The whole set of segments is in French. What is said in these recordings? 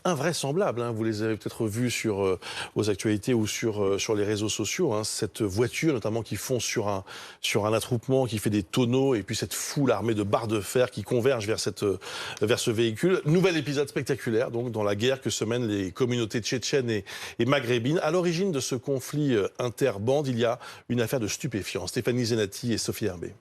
invraisemblable. Hein. Vous les avez peut-être vus sur aux actualités ou sur les réseaux sociaux. Hein. Cette voiture, notamment, qui fonce sur un attroupement, qui fait des tonneaux, et puis cette foule armée de barres de fer qui converge vers ce véhicule. Nouvel épisode spectaculaire, donc, dans la guerre que se mènent les communautés tchétchènes et maghrébines. À l'origine de ce conflit interbandes, il y a une affaire de stupéfiants. Stéphanie Zenati et Sophie Herbet.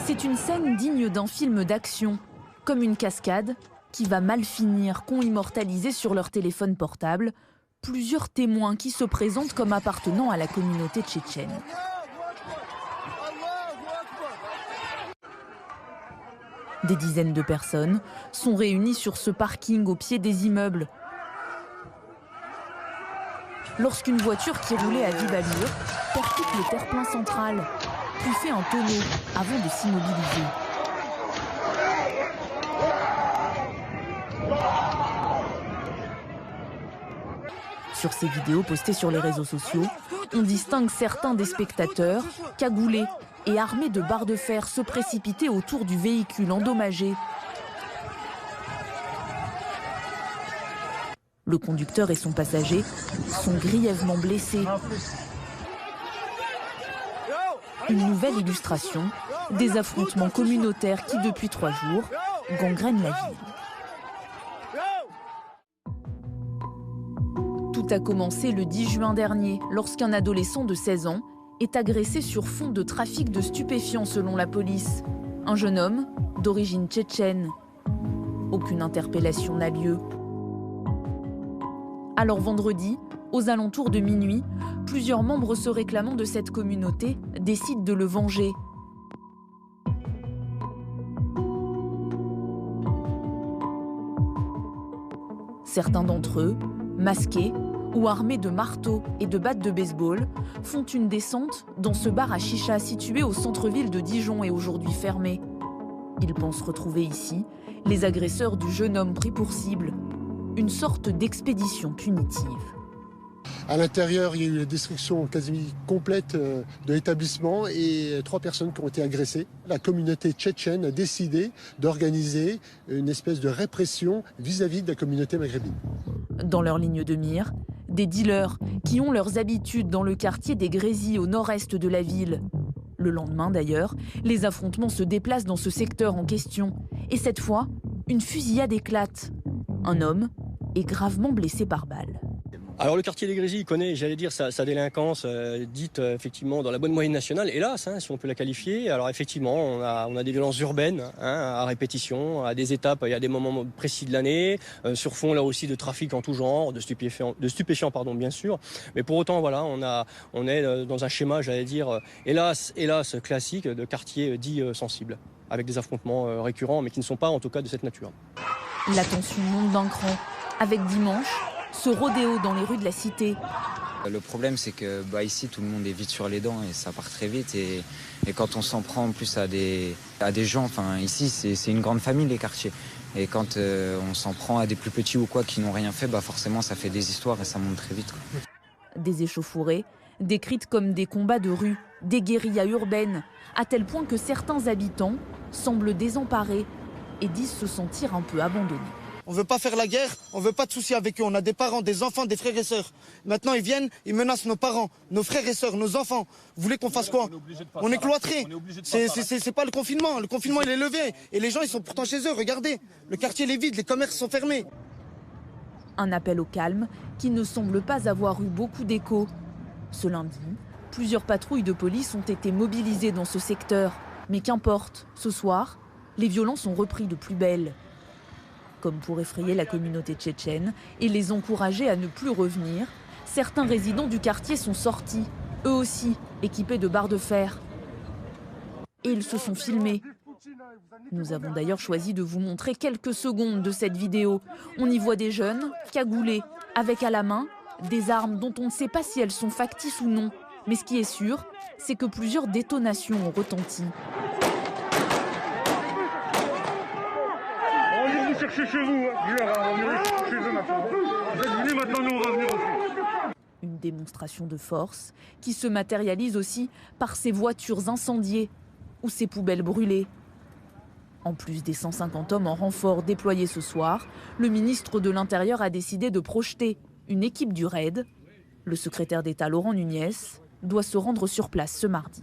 C'est une scène digne d'un film d'action, comme une cascade qui va mal finir, qu'ont immortalisé sur leur téléphone portable plusieurs témoins qui se présentent comme appartenant à la communauté tchétchène. Des dizaines de personnes sont réunies sur ce parking au pied des immeubles lorsqu'une voiture qui roulait à vive allure percute le terre-plein central, puis fait un tonneau avant de s'immobiliser. Sur ces vidéos postées sur les réseaux sociaux, on distingue certains des spectateurs, cagoulés et armés de barres de fer, se précipiter autour du véhicule endommagé. Le conducteur et son passager sont grièvement blessés. Une nouvelle illustration des affrontements communautaires qui, depuis 3 jours, gangrènent la ville. Tout a commencé le 10 juin dernier, lorsqu'un adolescent de 16 ans est agressé sur fond de trafic de stupéfiants selon la police. Un jeune homme d'origine tchétchène. Aucune interpellation n'a lieu. Alors vendredi, aux alentours de minuit, plusieurs membres se réclamant de cette communauté décident de le venger. Certains d'entre eux, masqués ou armés de marteaux et de battes de baseball, font une descente dans ce bar à chicha situé au centre-ville de Dijon et aujourd'hui fermé. Ils pensent retrouver ici les agresseurs du jeune homme pris pour cible. Une sorte d'expédition punitive. À l'intérieur, il y a eu la destruction quasi complète de l'établissement et 3 personnes qui ont été agressées. La communauté tchétchène a décidé d'organiser une espèce de répression vis-à-vis de la communauté maghrébine. Dans leur ligne de mire, des dealers qui ont leurs habitudes dans le quartier des Grésy au nord-est de la ville. Le lendemain d'ailleurs, les affrontements se déplacent dans ce secteur en question. Et cette fois, une fusillade éclate. Un homme est gravement blessé par balle. Alors le quartier des Grésy connaît, j'allais dire, sa délinquance dite effectivement dans la bonne moyenne nationale, hélas, hein, si on peut la qualifier. Alors effectivement, on a des violences urbaines à répétition, à des étapes, il y a des moments précis de l'année, sur fond là aussi de trafic en tout genre, de stupéfiants bien sûr. Mais pour autant, voilà, on est dans un schéma, j'allais dire, hélas classique de quartier dit sensible, avec des affrontements récurrents, mais qui ne sont pas en tout cas de cette nature. La tension monte d'un cran, avec dimanche ce rodéo dans les rues de la cité. Le problème, c'est que ici, tout le monde est vite sur les dents et ça part très vite. Et quand on s'en prend en plus à des gens, enfin ici, c'est une grande famille, les quartiers. Et quand on s'en prend à des plus petits ou quoi qui n'ont rien fait, forcément, ça fait des histoires et ça monte très vite. Des échauffourées, décrites comme des combats de rue, des guérillas urbaines, à tel point que certains habitants semblent désemparés et disent se sentir un peu abandonnés. On ne veut pas faire la guerre, on ne veut pas de soucis avec eux. On a des parents, des enfants, des frères et sœurs. Maintenant, ils viennent, ils menacent nos parents, nos frères et sœurs, nos enfants. Vous voulez qu'on fasse quoi? On est cloîtrés. C'est pas le confinement. Le confinement, il est levé. Et les gens, ils sont pourtant chez eux. Regardez, le quartier est vide, les commerces sont fermés. Un appel au calme qui ne semble pas avoir eu beaucoup d'écho. Ce lundi, plusieurs patrouilles de police ont été mobilisées dans ce secteur. Mais qu'importe, ce soir, les violences ont repris de plus belle. Comme pour effrayer la communauté tchétchène et les encourager à ne plus revenir, certains résidents du quartier sont sortis, eux aussi équipés de barres de fer. Et ils se sont filmés. Nous avons d'ailleurs choisi de vous montrer quelques secondes de cette vidéo. On y voit des jeunes, cagoulés, avec à la main des armes dont on ne sait pas si elles sont factices ou non. Mais ce qui est sûr, c'est que plusieurs détonations ont retenti. Chercher chez vous, on va venir chez eux maintenant. Vous êtes venus, maintenant nous on va venir aussi. Une démonstration de force qui se matérialise aussi par ces voitures incendiées ou ces poubelles brûlées. En plus des 150 hommes en renfort déployés ce soir, le ministre de l'Intérieur a décidé de projeter une équipe du RAID. Le secrétaire d'État Laurent Nunez doit se rendre sur place ce mardi.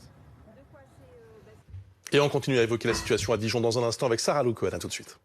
Et on continue à évoquer la situation à Dijon dans un instant avec Sarah Loucohen. À tout de suite.